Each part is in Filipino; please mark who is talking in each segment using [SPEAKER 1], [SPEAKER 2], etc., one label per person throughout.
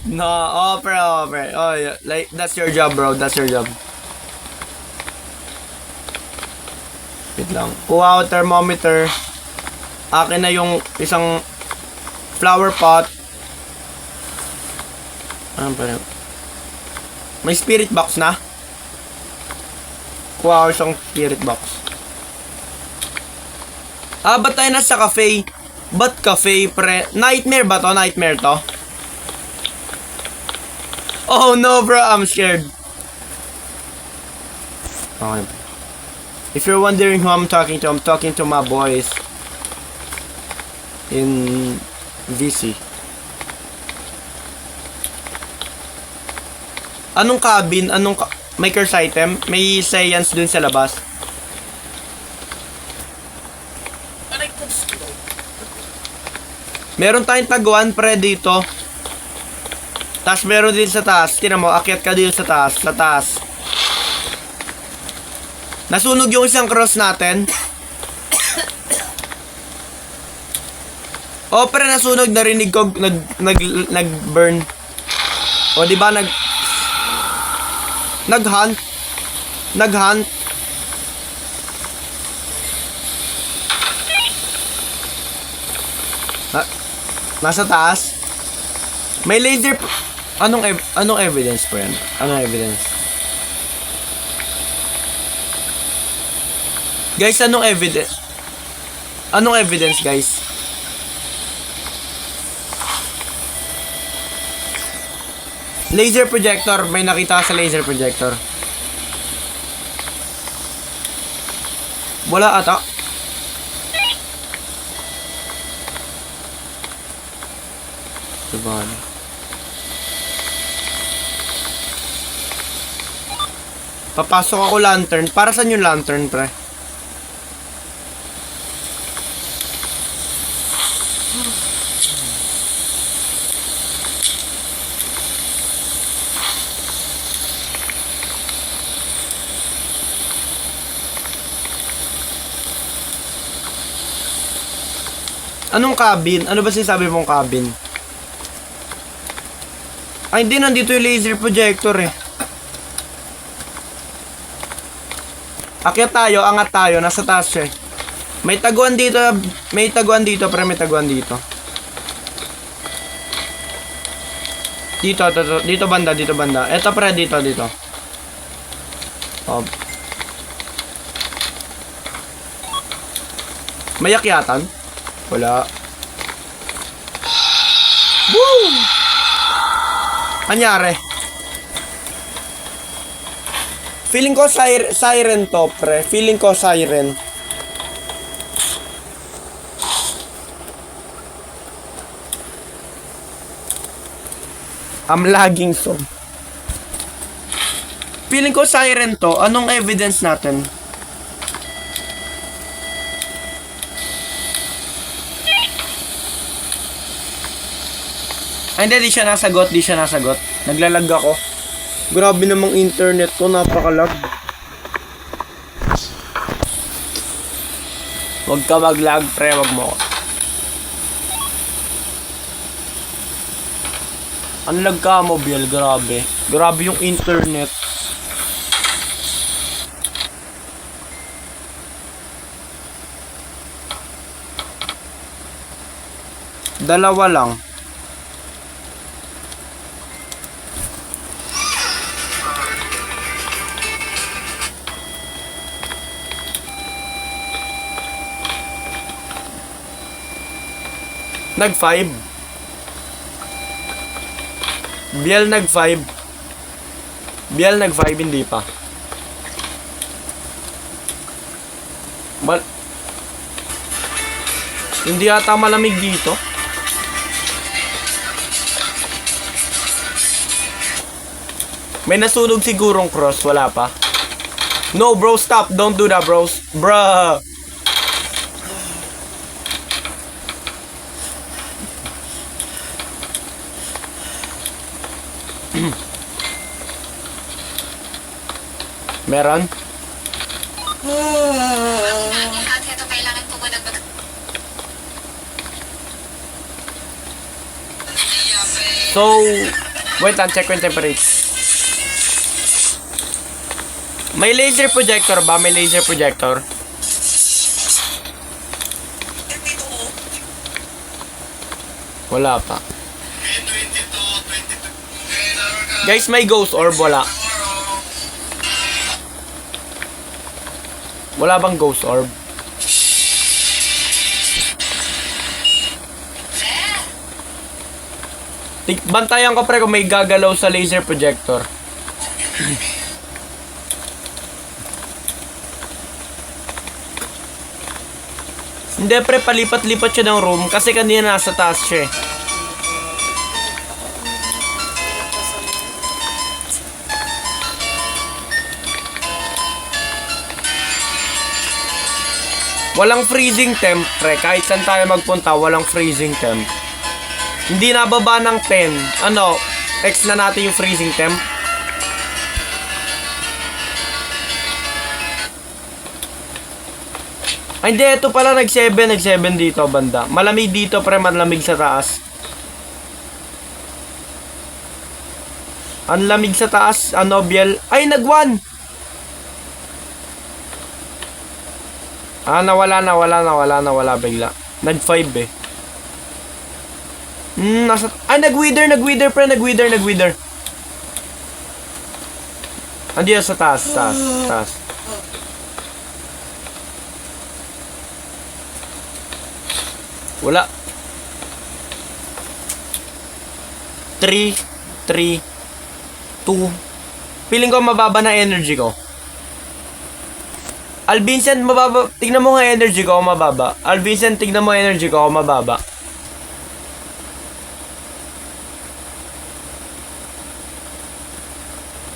[SPEAKER 1] No, pre. Oh, yeah. Like, that's your job, bro. That's your job. Wait lang. Kuha ako thermometer. Akin na yung isang flower pot. Ano pa yun? May spirit box na. Kuha ako isang spirit box. Ba't tayo nasa cafe? Ba't cafe, pre? Nightmare ba to? Nightmare to? Oh no, bro, I'm scared. Okay. If you're wondering who I'm talking to my boys in VC. Anong cabin? May curse item? May science dun sa labas. Meron tayong taguan, pre, dito. Tapos meron din sa taas. Tingnan mo, akyat ka din sa taas. Sa taas. Nasunog yung isang cross natin. O, pero nasunog. Narinig ko nag-burn. O, diba nag-hunt. Nasa taas. May laser. Anong evidence po yan? Anong evidence? Guys, anong evidence? Anong evidence, guys? Laser projector. May nakita sa laser projector. Wala ata. Diba? Papasok ako lantern. Para saan yung lantern, pre? Anong cabin? Ano ba sinasabi mong cabin? Ay, hindi. Nandito yung laser projector eh. Akyat tayo, angat tayo. Nasa taas eh. May taguan dito. May taguan dito, pre. May taguan dito. Dito banda, dito banda. Eto, pre. Dito. Oh. May akyatan? Wala. Woo! Anyari? Feeling ko siren to, pre. Feeling ko siren. I'm lagging so. Feeling ko siren to. Anong evidence natin? Ay, hindi siya nasagot. Naglalag ako. Grabe namang internet ko. Napakalag. Huwag ka mag-lag, pre. Wag mo. Ang lag ka mo, Biel. Grabe. Grabe yung internet. Dalawa lang. Nag-5. Biel nag-5. Hindi pa. Hindi ata malamig dito. May nasunog sigurong cross. Wala pa. No, bro, stop. Don't do that, bros. Bruh. Meron?
[SPEAKER 2] Ito kailangan po ba nagbaga?
[SPEAKER 1] So, wait lang, check ko yung temperature. May laser projector ba? May laser projector? Wala pa. Guys, may ghost orb? Wala. Wala bang ghost orb? Bantayan ko pre kung may gagalaw sa laser projector. Hindi pre, palipat-lipat siya ng room kasi kanina nasa taas siya eh. Walang freezing temp pre, kahit saan tayo magpunta, walang freezing temp. Hindi nababa ng 10. Ano, X na natin yung freezing temp. Ay, hindi, ito pala nag-7 dito banda. Malamig dito pre, malamig sa taas. Ang lamig sa taas, ano, Biel. Ay, nag-1! Ah, nawala bigla. Nag-5 eh. Nag-wither pre, nag-wither. Andiyan sa taas. Wala. 3, 2. Feeling ko mababa na energy ko. Alvincent, mababa. Tignan mo nga energy ko, mababa. Alvincent, tignan mo energy ko, mababa.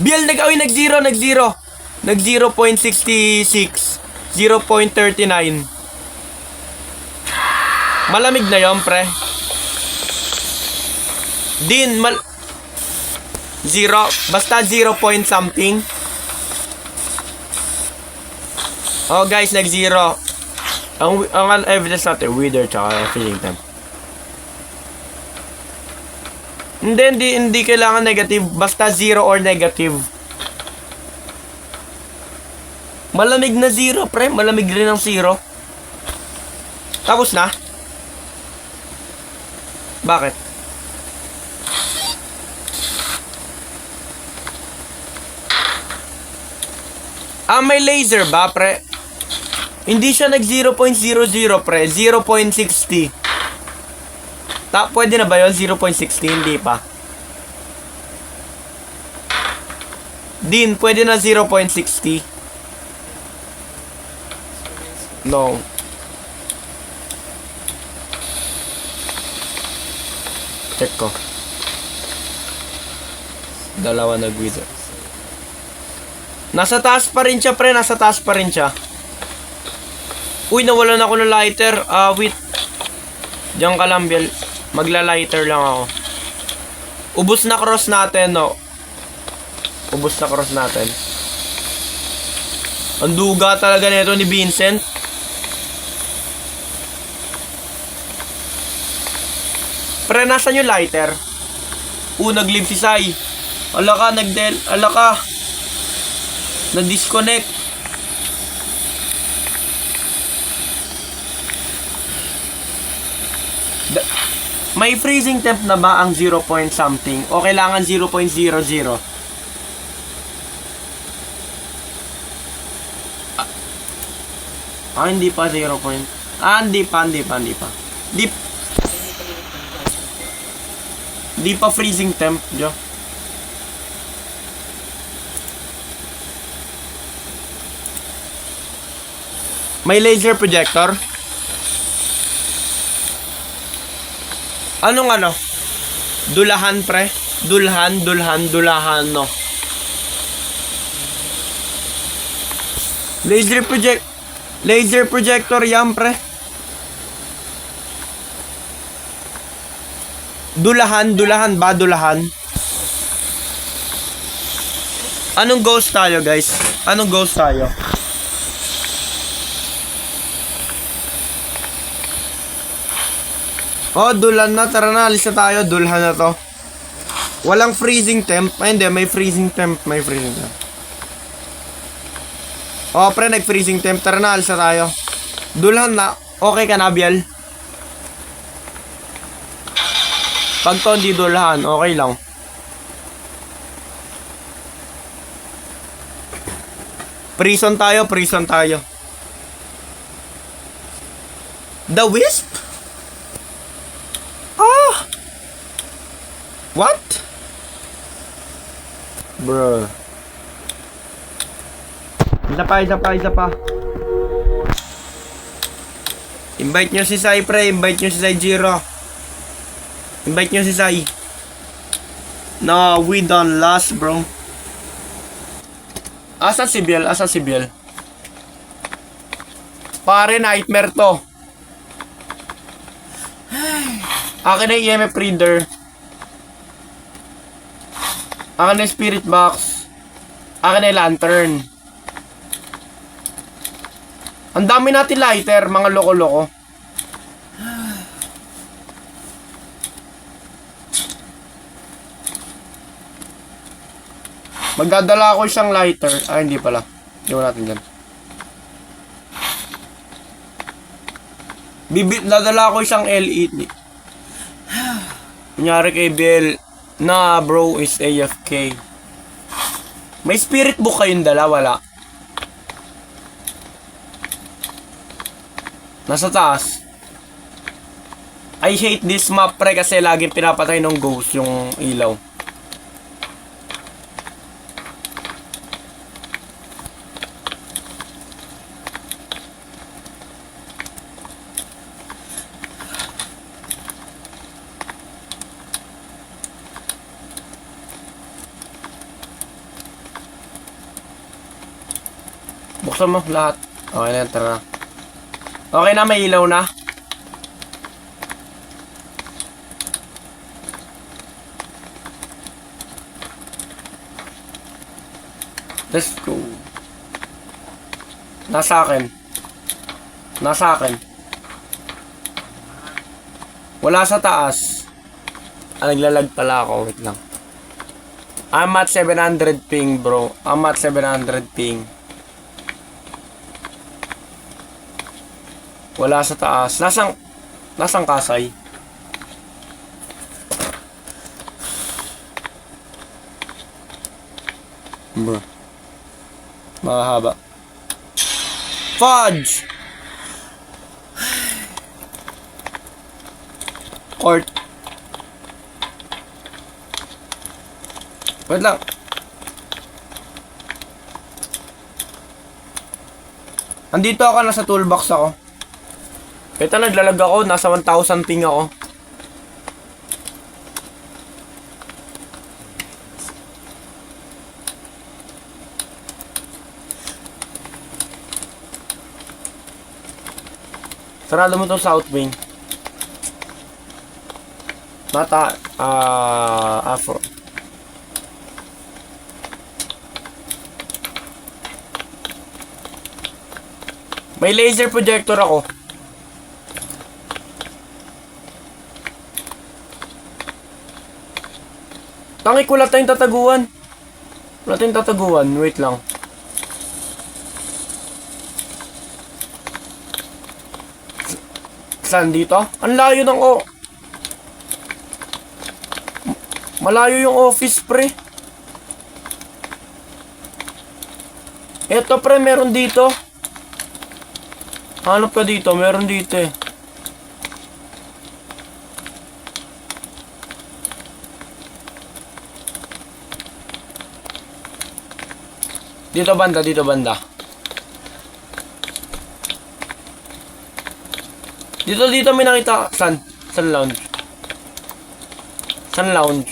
[SPEAKER 1] Biel, nag-0. Nag 0.66. 0.39. Malamig na yon pre. Din, 0. Basta 0 point something. Oh guys, nag-0. Ang evidence natin, wither tsaka feeling temp. Hindi kailangan negative. Basta 0 or negative. Malamig na 0, pre. Malamig rin ang 0. Tapos na? Bakit? May laser ba, pre? Hindi siya nag 0.00, pre. 0.60. Pwede na ba yun? 0.60? Hindi pa. Din, pwede na 0.60. No. Check ko. Dalawa nag-wither. Nasa taas pa rin siya, pre. Nasa taas pa rin siya. Uy, nawalan ako ng lighter. Wait. Diyan ka lang, Biel. Magla-lighter lang ako. Ubus na cross natin, no? Ubus na cross natin. Ang duga talaga nito ni Vincent. Pre, nasan yung lighter? Nag-leave si Sai. Ala ka, na-disconnect. May freezing temp na ba ang 0 point something? O kailangan 0.00? Hindi pa 0 point. Hindi pa. Di pa freezing temp, Jo. May laser projector? Anong ano? Dulahan, pre? Dulahan, no? Laser projector yan, pre. Dulahan ba? Dulahan? Anong ghost tayo, guys? Anong ghost tayo? Oh, dulan na. Tara na, alis na tayo. Dulhan na to. Walang freezing temp. Ay, hindi. May freezing temp. May freezing temp. O, pre, nag-freezing temp. Tara na, alsa tayo. Dulhan na. Okay ka na, Biel? Pag to hindi dulhan, okay lang. Prison tayo, prison tayo. The Wisp? Ah! What? Bro. Isa pa, isa pa, isa pa. Invite nyo si Sai, pre. Invite nyo si Sai Jiro. Invite nyo si Sai. No, we done last, bro. Asa si Biel? Asa si Biel? Pare, nightmare to. Akin na yung EMF reader. Akin na yung spirit box. Akin na yung lantern. Ang dami natin lighter, mga loko-loko. Magdadala ako isang lighter. Ah, hindi pala. Iwan natin dyan. Dadala ako isang LED. Kunyari kay Biel, na bro is AFK. May spirit book kayong dala, wala. Nasa taas. I hate this map, pre, kasi laging pinapatay ng ghost yung ilaw. Buksan mo lahat. Okay na, tara na. Okay na, may ilaw na. Let's go. Nasa akin. Nasa akin. Wala sa taas. Ah, naglalag pala ako. Wait lang. I'm at 700 ping, bro. I'm at 700 ping. Wala sa taas. Nasang kasay? Bro. Mahaba. Fudge! Court. Wait lang. Andito ako, nasa toolbox ako. Ito, naglalag ako. Nasa 1,000 ping ako. Sarado mo itong south wing. Mata, afro. May laser projector ako. Tangi ko, wala tayong tataguan. Wala tayong tataguan. Wait lang. Saan dito? Ang layo ng malayo yung office, pre. Eto, pre, meron dito. Hanap ka dito. Meron dito eh. Dito banda, dito banda. Dito may nakita. San lounge. San lounge.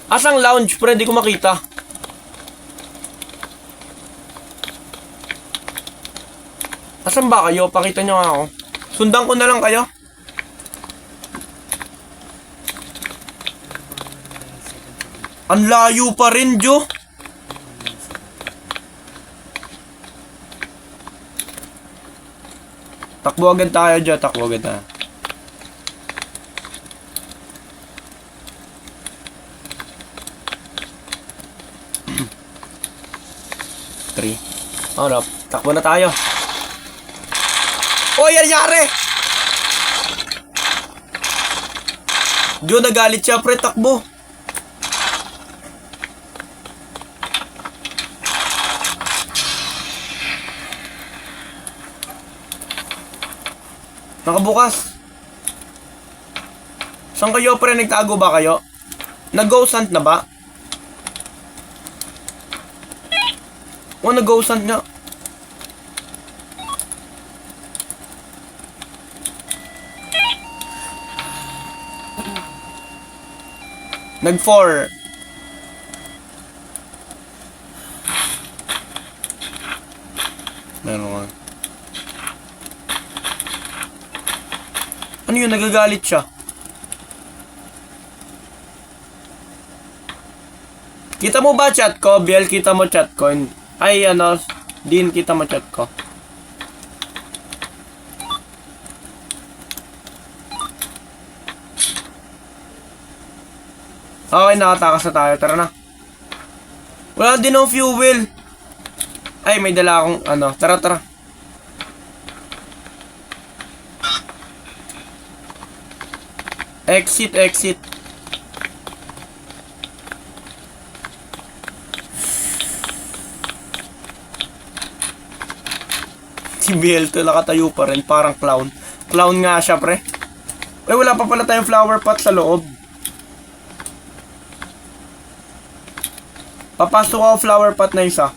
[SPEAKER 1] Asang lounge, pre? Di ko makita. Asan ba kayo? Pakita nyo nga ako. Sundan ko na lang kayo. Ang layo pa rin, Jo. Takbo agad tayo dyan. Takbo agad tayo. Three. Harap. Takbo na tayo. Oh, nangyari! Diyo, nagalit siya, pre. Takbo. Nakabukas. Saan kayo, pre? Nagtago ba kayo? Nag-ghost hunt na ba? O, nag-ghost hunt nga. Nag-4. Meron nga. Ano yun? Nagagalit siya. Kita mo ba chat ko? Biel, kita mo chat ko? Ay, ano? Din, kita mo chat ko? Okay, nakatakas na tayo. Tara na. Wala din ng fuel. Ay, may dala akong ano. Tara, tara. Exit, exit. Si Biel to nakatayo pa rin. Parang clown. Clown nga siya, pre. Ay, wala pa pala tayong flower pot sa loob. Papasok ako flower pot na isa.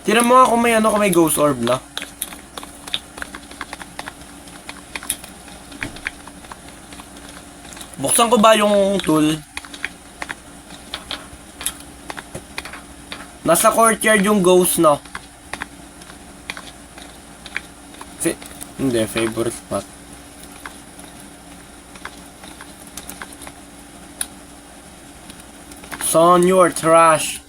[SPEAKER 1] Tira mo nga kung may ano, kung may ghost orb na. Buksan ko ba yung tool? Nasa courtyard yung ghost, no? Hindi, favorite spot. Son, you're trash.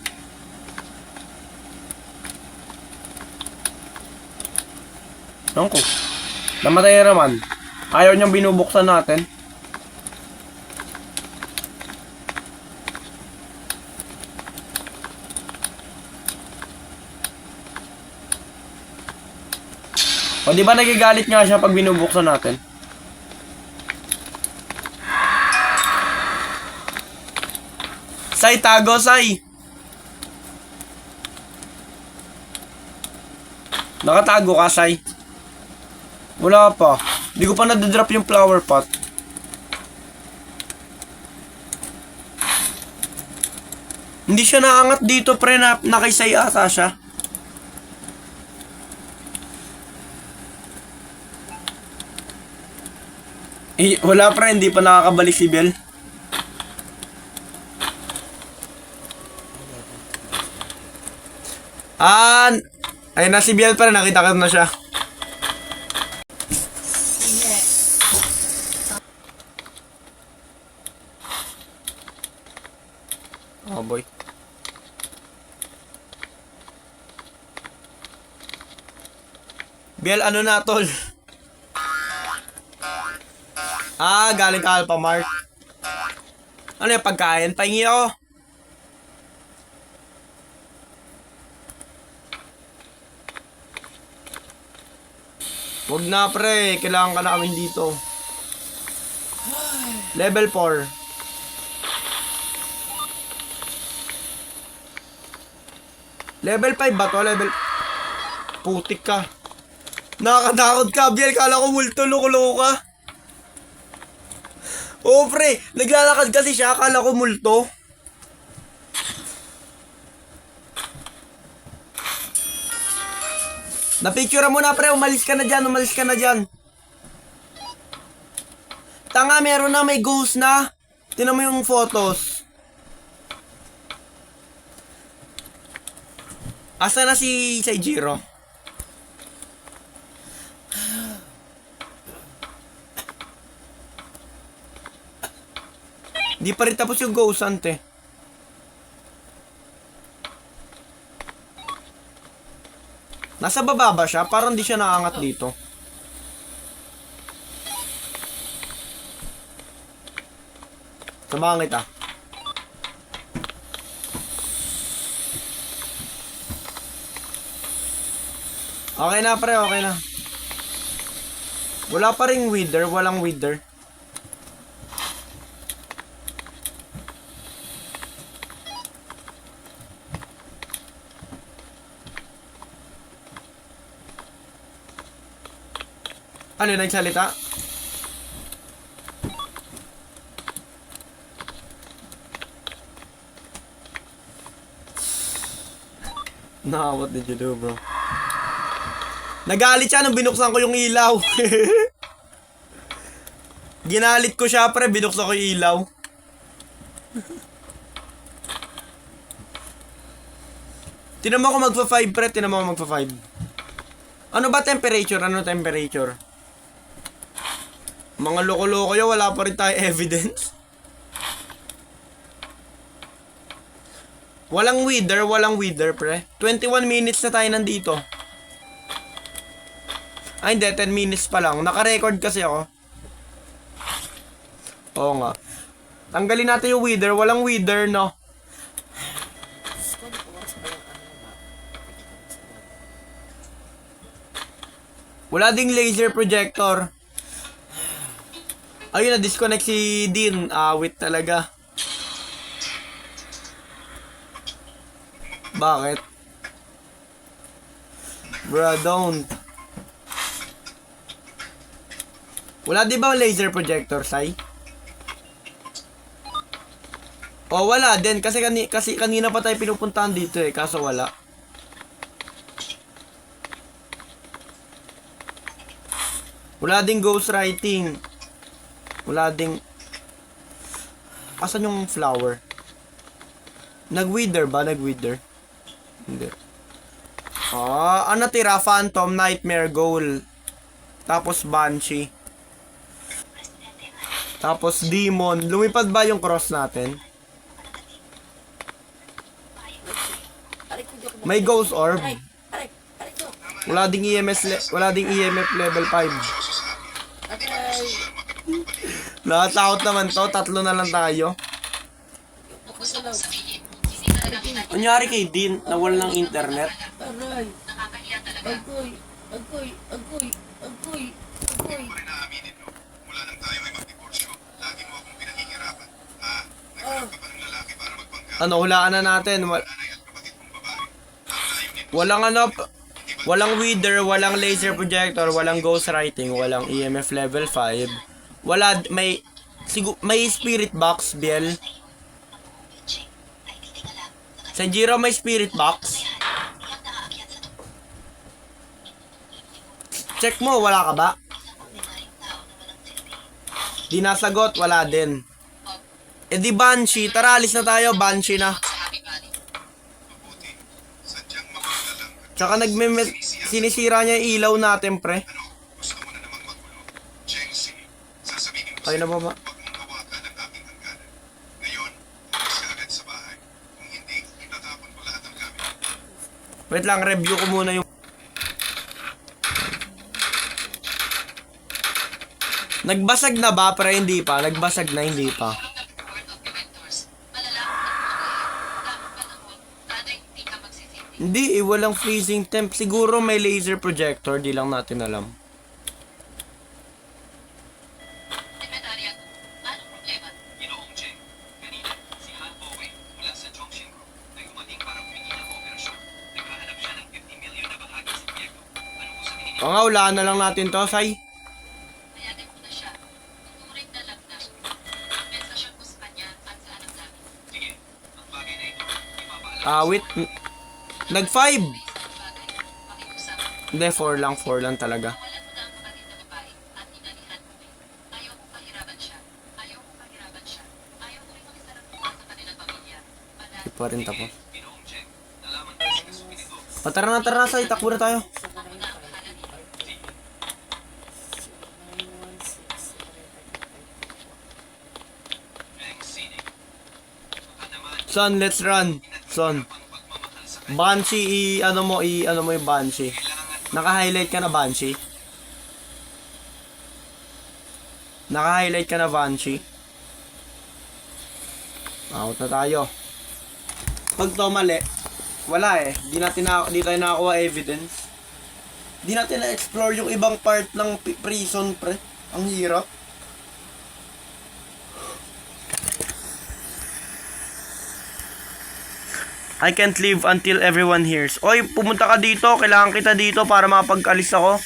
[SPEAKER 1] Ewan ko. Namatay na naman. Ayaw niyang binubuksan natin. O di ba nagagalit nga siya pag binubuksan natin? Sai, tago, Sai! Nakatago ka, Sai? Wala pa. Hindi ko pa nadadrop yung flower pot. Hindi siya naangat dito, pre, na nakaisay ata siya. Eh, wala, pre, hindi pa nakakabalik si Bel. Ayun na si Bel, pre, nakita ko na siya. Oh boy. Biel, ano na tol? Galing ka Alphamart. Ano yung pagkain? Pahingi ako. Huwag na pre, kailangan ka na kami dito. Level 4. Level 5 ba to? Level... Putik ka. Nakakatakot ka, Biel. Kala ko multo, loko-loko ka. Oo, pre. Naglalakad kasi siya. Kala ko multo. Napicture mo na, pre. Umalis ka na dyan. Umalis ka na dyan. Tanga, meron na. May ghost na. Tingnan mo yung photos. Asa na si Seijiro? Di pa rin tapos yung ghost hunt eh. Nasa baba ba siya? Parang di siya nakaangat dito. Samahan kita. Okay na pre, okay na. Wala pa ring wither, walang wither. Ano, nagsalita? Nah, what did you do, bro? Nagalit siya nung binuksan ko yung ilaw. Ginalit ko siya, pre. Binuksan ko yung ilaw. Tinan mo ako magpa-5, pre. Tinan mo ako magpa-5. Ano ba temperature? Ano temperature? Mga loko-loko yun. Wala pa rin tayo evidence. Walang wither, pre. 21 minutes na tayo nandito. Ay, hindi. 10 minutes pa lang. Naka-record kasi ako. Oo nga. Tanggalin natin yung wither. Walang wither, no? Wala ding laser projector. Ayun, na-disconnect si Dean. Awit talaga. Bakit? Bruh, don't. Wala di ba laser projector, Sai? Oh, wala din. Kasi kanina pa tayo pinupuntahan dito eh. Kaso wala. Wala ding ghostwriting. Wala ding... Asan yung flower? Nag-wither ba? Nag-wither? Hindi. Ano tira? Phantom, Nightmare, Goal. Tapos Banshee. Tapos Demon. Lumipad ba yung cross natin? May Ghost Orb. Wala ding EMF level 5. Nakatakot naman to. Tatlo na lang tayo. Kunyari kay Dean, nawala ng internet.
[SPEAKER 3] Aray! Agoy! Agoy! Agoy! Agoy! Agoy!
[SPEAKER 4] Mula nang tayo ay magdiborsyo, lagi mo akong pinahihirapan. Naghanap ka pa ng lalaki para magpangga.
[SPEAKER 1] Ano, hulaan na natin.
[SPEAKER 4] Nanay at kapatid kong babae.
[SPEAKER 1] Walang ano, walang wither, walang laser projector, walang ghostwriting, walang EMF level 5. Wala, may spirit box, Biel. Sa Jiro may spirit box. Check mo, wala ka ba? Di nasagot, wala din. E di Banshee, tara alis na tayo, Banshee na.
[SPEAKER 4] Sadyang magulo lang.
[SPEAKER 1] Tsaka sinisira niya yung ilaw natin, pre.
[SPEAKER 4] Gusto mo na namang magulo. Chengsi, sasabihin mo
[SPEAKER 1] Ay na ba?
[SPEAKER 4] huwag mong hawakan ang aking hangganan. Ngayon, umalis ka agad sa bahay. Kung hindi, itatapon ko lahat ng gamit.
[SPEAKER 1] Wait lang, review ko muna yung... Nagbasag na ba? Pero hindi pa. Nagbasag na, hindi pa. Hindi eh, walang freezing temp. Siguro may laser projector, di lang natin alam.
[SPEAKER 4] Ginoong Cheng, kanina, si Han Bowen mula sa Zhongxin Group ay dumating para humingi ng operasyon. Naghahanap siya ng 50 million na bahagi sa proyekto. Ano po sabihin niyo?
[SPEAKER 1] O nga, ulaan na lang natin to, Sai.
[SPEAKER 2] Payagan ko na siya. Tuturing na lang na. Mensasyon ko sa kanya at sa anak namin.
[SPEAKER 4] Sige, ang bagay na ito, ipapaalam.
[SPEAKER 1] Wait. Nag-5.
[SPEAKER 2] Bagay, pakiusap.
[SPEAKER 1] Hindi, 4 lang talaga.
[SPEAKER 2] Nawalan mo na ang kapatid na babae at inanihan mo rin. Ayaw kong pahirapan siya. Ayaw kong pahirapan siya. Ayaw ko rin makisarap sa kanilang pamilya.
[SPEAKER 1] Hindi pa rin tapos.
[SPEAKER 4] Ginoong Cheng, nalaman ko si kasupin ito.
[SPEAKER 1] O tara na, Sai. Takbo na tayo.
[SPEAKER 2] Ako na ang bahala nito.
[SPEAKER 4] Meng Sini,
[SPEAKER 1] Son, let's run. Son. Banshee, ano mo yung Banshee. Naka-highlight ka na Banshee. Naka-highlight ka na Banshee. Out na tayo. Pag to mali, wala eh. Di tayo nakakuha evidence. Di natin na-explore yung ibang part ng prison, pre. Ang hirap. I can't leave until everyone hears. Oy, pumunta ka dito. Kailangan kita dito para makapag-alis ako.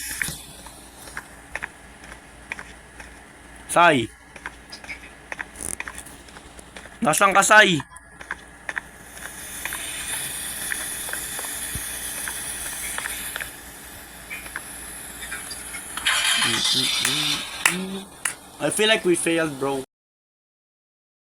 [SPEAKER 1] Sai. Nasaan ka, Sai? I feel like we failed, bro.